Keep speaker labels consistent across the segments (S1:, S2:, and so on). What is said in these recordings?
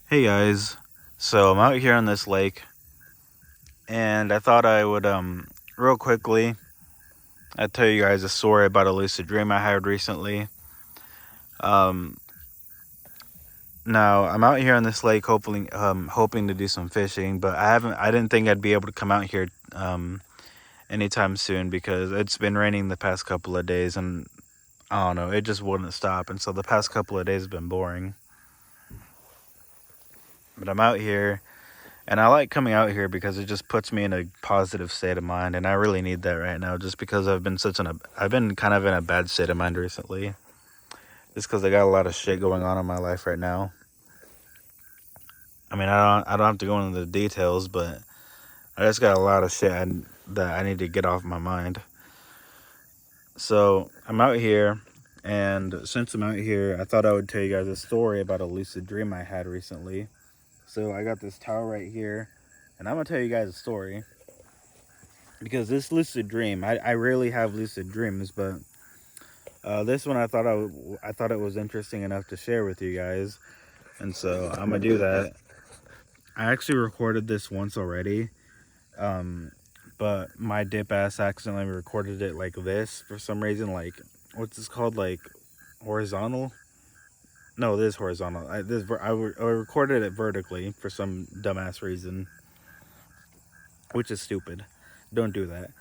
S1: Hey guys, so I'm out here on this lake, and I thought I would real quickly I'd tell you guys a story about a lucid dream I had recently. Um, Now I'm out here on this lake, hoping to do some fishing, but I didn't think I'd be able to come out here anytime soon because it's been raining the past couple of days, and I don't know, it just wouldn't stop, and so the past couple of days have been boring. But I'm out here. And I like coming out here because it just puts me in a positive state of mind, and I really need that right now. Just because I've been kind of in a bad state of mind recently. Just because I got a lot of shit going on in my life right now. I mean, I don't have to go into the details, but I just got a lot of shit that I need to get off my mind. So I'm out here, and since I'm out here, I thought I would tell you guys a story about a lucid dream I had recently. So I got this towel right here, and I'm gonna tell you guys a story. Because this lucid dream, I rarely have lucid dreams, but this one I thought it was interesting enough to share with you guys, and so I'm gonna do that. I actually recorded this once already, um, but my dip ass accidentally recorded it like this for some reason. Like, what's this called? Like horizontal? No, this is horizontal. I recorded it vertically for some dumbass reason, which is stupid. Don't do that.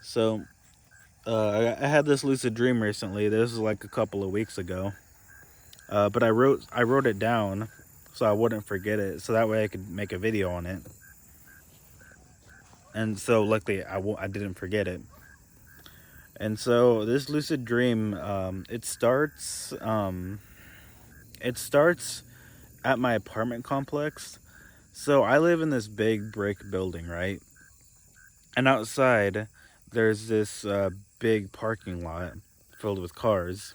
S1: So I had this lucid dream recently. This was like a couple of weeks ago. But I wrote it down so I wouldn't forget it. So that way I could make a video on it. And so luckily I didn't forget it. And so this lucid dream, it starts at my apartment complex. So I live in this big brick building, right? And outside there's this big parking lot filled with cars,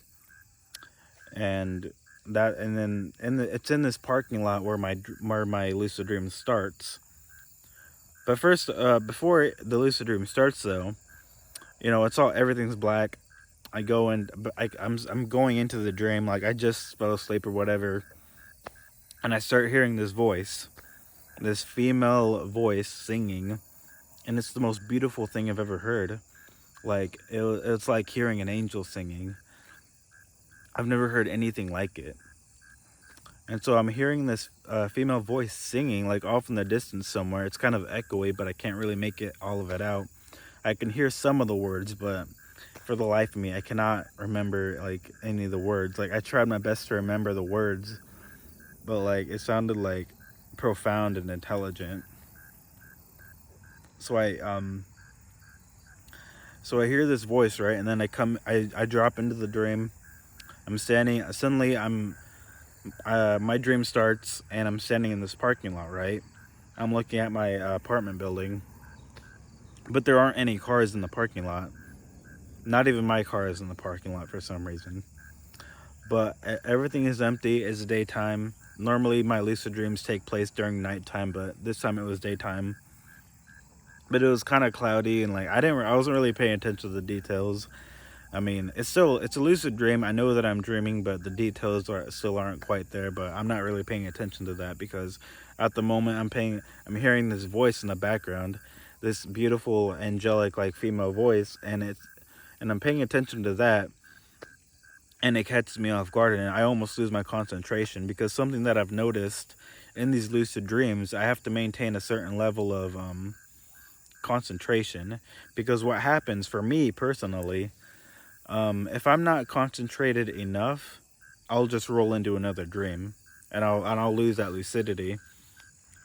S1: and it's in this parking lot where my lucid dream starts. But first, before the lucid dream starts, though, it's all everything's black. I go in, but I'm going into the dream like I just fell asleep or whatever, and I start hearing this female voice singing, and it's the most beautiful thing I've ever heard. Like it's like hearing an angel singing. I've never heard anything like it. And so I'm hearing this female voice singing like off in the distance somewhere. It's kind of echoey, but I can't really make it all of it out. I can hear some of the words, but for the life of me, I cannot remember like any of the words. Like I tried my best to remember the words, but like it sounded like profound and intelligent. So I hear this voice, right? And then I drop into the dream. I'm standing suddenly I'm my dream starts and I'm standing in this parking lot, right? I'm looking at my apartment building, but there aren't any cars in the parking lot. Not even my car is in the parking lot for some reason. But everything is empty. It's daytime. Normally, my lucid dreams take place during nighttime, but this time it was daytime. But it was kind of cloudy, and like I wasn't really paying attention to the details. I mean, it's a lucid dream. I know that I'm dreaming, but the still aren't quite there. But I'm not really paying attention to that because at the moment I'm hearing this voice in the background, this beautiful angelic like female voice, and I'm paying attention to that, and it catches me off guard, and I almost lose my concentration because something that I've noticed in these lucid dreams, I have to maintain a certain level of concentration, because what happens for me personally, if I'm not concentrated enough, I'll just roll into another dream, and I'll lose that lucidity.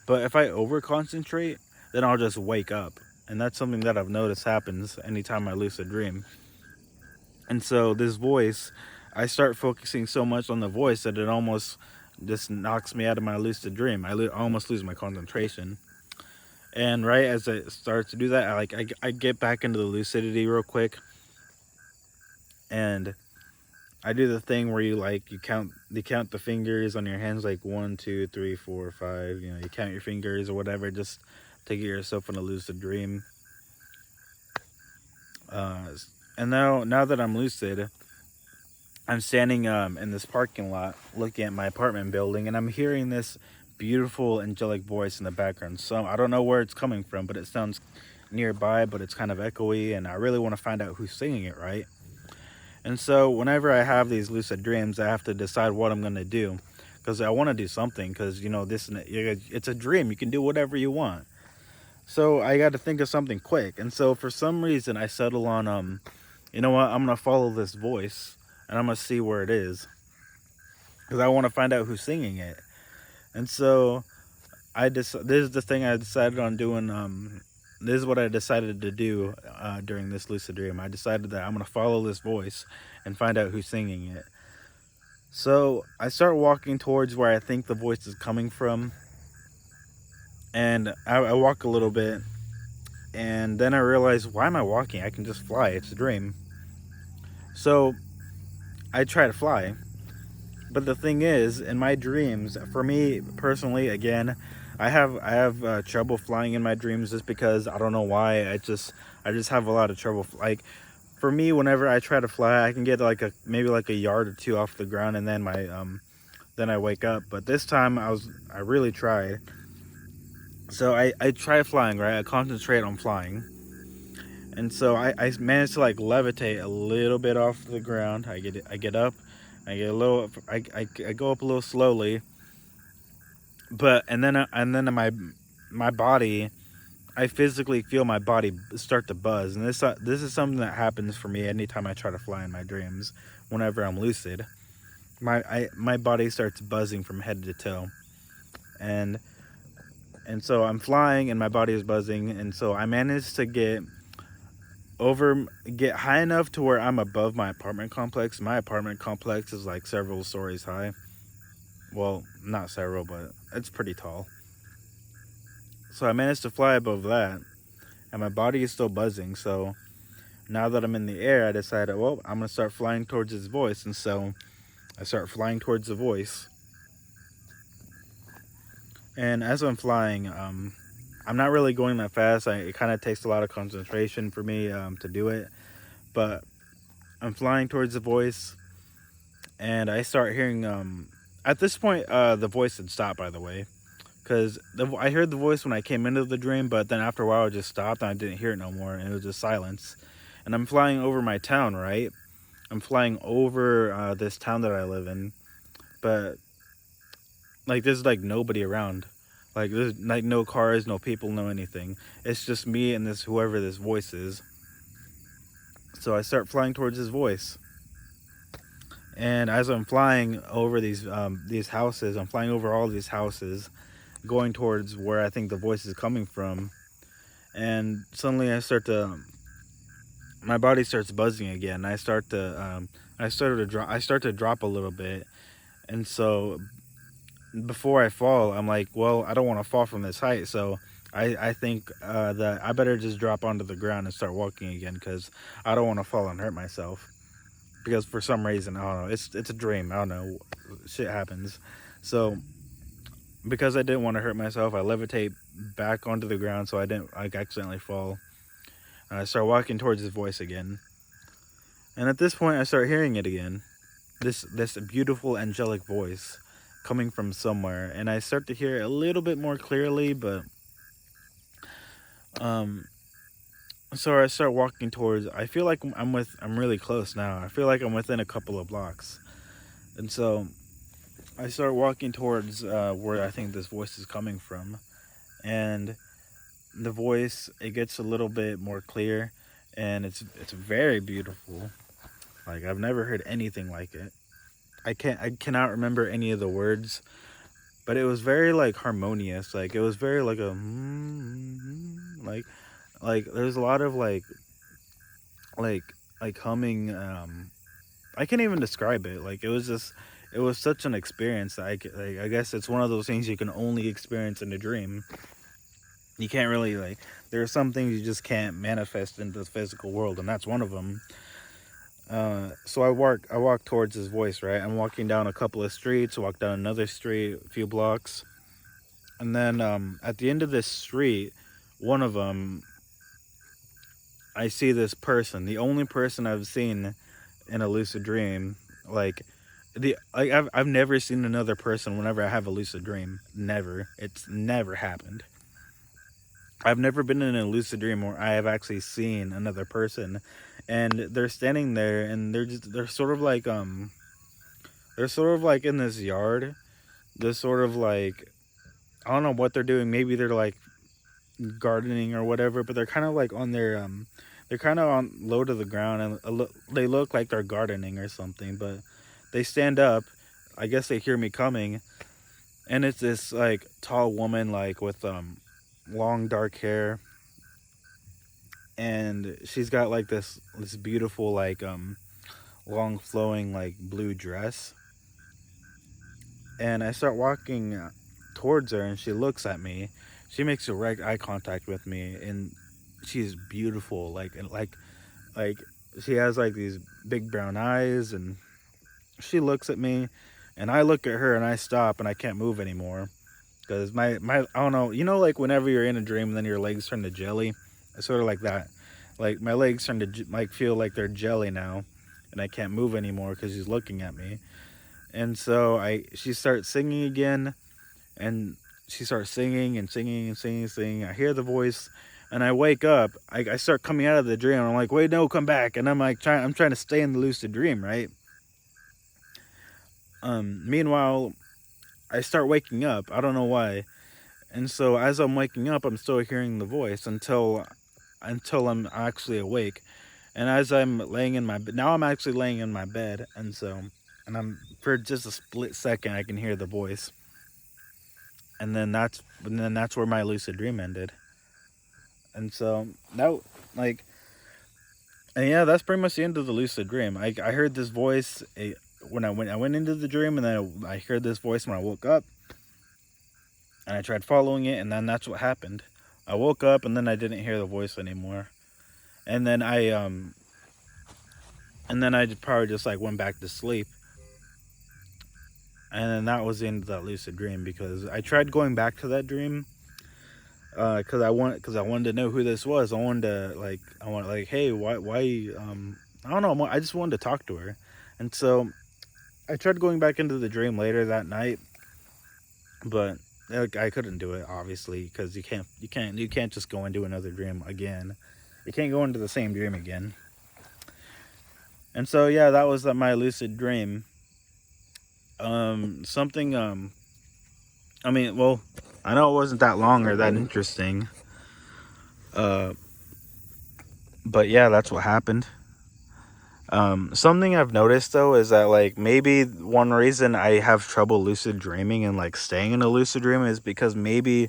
S1: But if I over concentrate, then I'll just wake up, and that's something that I've noticed happens anytime I lucid dream. And so this voice, I start focusing so much on the voice that it almost just knocks me out of my lucid dream. Almost lose my concentration. And right as it starts to do that, I get back into the lucidity real quick, and I do the thing where you count the fingers on your hands, like 1, 2, 3, 4, 5. You count your fingers or whatever, just to get yourself in a lucid dream. Uh, and now that I'm lucid, I'm standing in this parking lot looking at my apartment building, and I'm hearing this beautiful angelic voice in the background. So I don't know where it's coming from, but it sounds nearby, but it's kind of echoey, and I really want to find out who's singing it, right? And so whenever I have these lucid dreams, I have to decide what I'm going to do, because I want to do something, because it's a dream. You can do whatever you want. So I got to think of something quick. And so for some reason I settle on you know what, I'm going to follow this voice, and I'm going to see where it is, because I want to find out who's singing it. And so this is the thing I decided on doing. This is what I decided to do during this lucid dream. I decided that I'm gonna follow this voice and find out who's singing it. So I start walking towards where I think the voice is coming from, and I walk a little bit, and then I realize, why am I walking? I can just fly. It's a dream. So I try to fly. But the thing is, in my dreams, for me personally, again, I have trouble flying in my dreams, just because I don't know why. I just have a lot of trouble. Like, for me, whenever I try to fly, I can get like a maybe like a yard or two off the ground, and then I wake up. But this time I really tried. So I try flying, right? I concentrate on flying, and so I managed to like levitate a little bit off the ground. I get up, I get a little I go up a little slowly, but and then my body, I physically feel my body start to buzz, and this is something that happens for me anytime I try to fly in my dreams. Whenever I'm lucid, my body starts buzzing from head to toe, and so I'm flying and my body is buzzing, and so I managed to get high enough to where I'm above my apartment complex. My apartment complex is like several stories high. Well, not several, but it's pretty tall. So I managed to fly above that, and my body is still buzzing. So now that I'm in the air, I decided, well, I'm gonna start flying towards his voice, and so I start flying towards the voice. And as I'm flying, I'm not really going that fast. It kind of takes a lot of concentration for me to do it, but I'm flying towards the voice, and I start hearing. At this point, the voice had stopped, by the way, because I heard the voice when I came into the dream, but then after a while it just stopped, and I didn't hear it no more, and it was just silence. And I'm flying over my town, right? I'm flying over this town that I live in, but like there's like nobody around. Like there's like no cars, no people, no anything. It's just me and this whoever this voice is. So I start flying towards his voice. And as I'm flying over these houses, I'm flying over all these houses, going towards where I think the voice is coming from. And suddenly my body starts buzzing again. I start to drop a little bit. And so before I fall, I'm like, well, I don't want to fall from this height, so I think that I better just drop onto the ground and start walking again, because I don't want to fall and hurt myself. Because for some reason, I don't know, it's a dream. I don't know, shit happens. So because I didn't want to hurt myself, I levitate back onto the ground so I didn't like accidentally fall. And I start walking towards his voice again. And at this point, I start hearing it again. This beautiful angelic voice coming from somewhere, and I start to hear it a little bit more clearly, but um so I start walking towards. I feel like I'm really close now. I feel like I'm within a couple of blocks. And so I start walking towards where I think this voice is coming from, and the voice, it gets a little bit more clear, and it's very beautiful. Like, I've never heard anything like it. I cannot remember any of the words, but it was very like harmonious. Like, it was very like a like there's a lot of like humming. I can't even describe it. Like, it was such an experience that I guess it's one of those things you can only experience in a dream. You can't really, like, there are some things you just can't manifest into the physical world, and that's one of them. So I walk towards his voice, right? I'm walking down a couple of streets, walk down another street, a few blocks, and then at the end of this street, one of them, I see this person, the only person I've seen in a lucid dream. Like, I've never seen another person whenever I have a lucid dream. Never. It's never happened. I've never been in a lucid dream where I have actually seen another person, and they're standing there and they're sort of like in this yard. They're sort of like, I don't know what they're doing. Maybe they're like gardening or whatever, but they're kind of like on their they're kind of on low to the ground, and they look like they're gardening or something. But they stand up. I guess they hear me coming, and it's this like tall woman like with long dark hair, and she's got like this beautiful like long flowing like blue dress. And I start walking towards her, and she looks at me. She makes direct eye contact with me, and she's beautiful. Like she has like these big brown eyes, and she looks at me, and I look at her, and I stop, and I can't move anymore because my I don't know. You know, like whenever you're in a dream, and then your legs turn to jelly. It's sort of like that. Like my legs turn to like feel like they're jelly now, and I can't move anymore because she's looking at me. And so she starts singing again, and she starts singing and singing and singing and singing. I hear the voice, and I wake up. I start coming out of the dream. And I'm like, wait, no, come back. And I'm trying to stay in the lucid dream, right? Meanwhile, I start waking up. I don't know why. And so as I'm waking up, I'm still hearing the voice until I'm actually awake. And as I'm laying in my now I'm actually laying in my bed, and I'm for just a split second I can hear the voice, and then that's where my lucid dream ended. And so that like and yeah, that's pretty much the end of the lucid dream. I heard this voice when I went into the dream, and then I heard this voice when I woke up, and I tried following it, and then that's what happened. I woke up, and then I didn't hear the voice anymore, and then I probably just like went back to sleep, and then that was the end of that lucid dream because I tried going back to that dream because I wanted to know who this was. I want like, hey, why I don't know. I just wanted to talk to her, and so I tried going back into the dream later that night, but like, I couldn't do it obviously because you can't just go into another dream again. You can't go into the same dream again. And so yeah, that was my lucid dream. Something I mean, well, I know it wasn't that long or that interesting. Uh, but yeah, that's what happened. Something I've noticed though is that like maybe one reason I have trouble lucid dreaming and like staying in a lucid dream is because maybe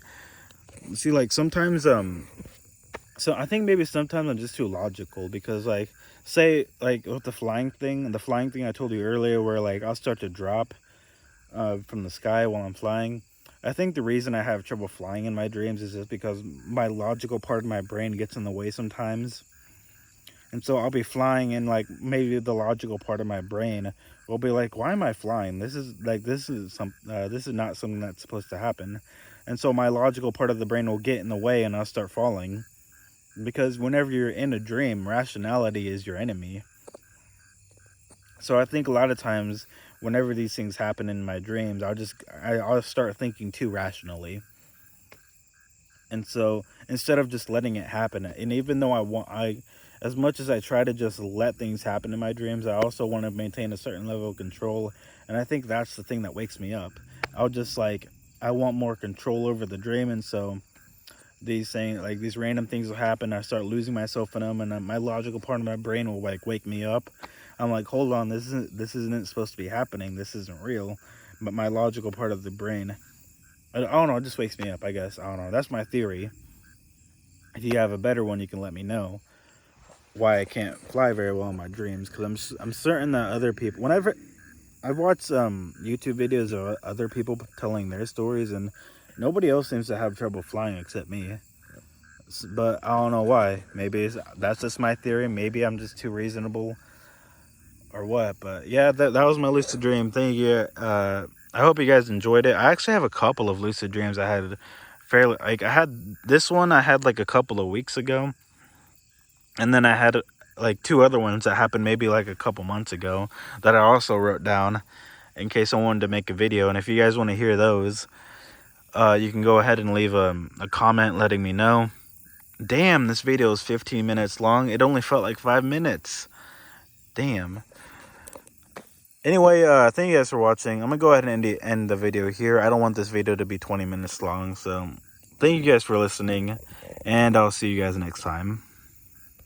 S1: see like sometimes so I think maybe sometimes I'm just too logical because like say like with the flying thing I told you earlier where like I'll start to drop from the sky while I'm flying. I think the reason I have trouble flying in my dreams is just because my logical part of my brain gets in the way sometimes. And so I'll be flying, and like maybe the logical part of my brain will be like, "Why am I flying? This is not something that's supposed to happen." And so my logical part of the brain will get in the way, and I'll start falling. Because whenever you're in a dream, rationality is your enemy. So I think a lot of times, whenever these things happen in my dreams, I'll start thinking too rationally. And so instead of just letting it happen, and even though as much as I try to just let things happen in my dreams, I also want to maintain a certain level of control. And I think that's the thing that wakes me up. I'll just like, I want more control over the dream. And so these random things will happen. I start losing myself in them, and my logical part of my brain will like wake me up. I'm like, hold on, this isn't supposed to be happening. This isn't real. But my logical part of the brain, I don't know, it just wakes me up, I guess. I don't know. That's my theory. If you have a better one, you can let me know why I can't fly very well in my dreams. Because I'm certain that other people, whenever I've watched YouTube videos of other people telling their stories, and nobody else seems to have trouble flying except me. But I don't know why. That's just my theory. Maybe I'm just too reasonable or what. But yeah, that was my lucid dream. Thank you. I hope you guys enjoyed it. I actually have a couple of lucid dreams I had fairly like I had this one I had like a couple of weeks ago, and then I had like two other ones that happened maybe like a couple months ago that I also wrote down. in case I wanted to make a video. And if you guys want to hear those, you can go ahead and leave a comment letting me know. Damn, this video is 15 minutes long. It only felt like 5 minutes. Damn. Anyway, thank you guys for watching. I'm going to go ahead and end the video here. I don't want this video to be 20 minutes long. So, thank you guys for listening. And I'll see you guys next time.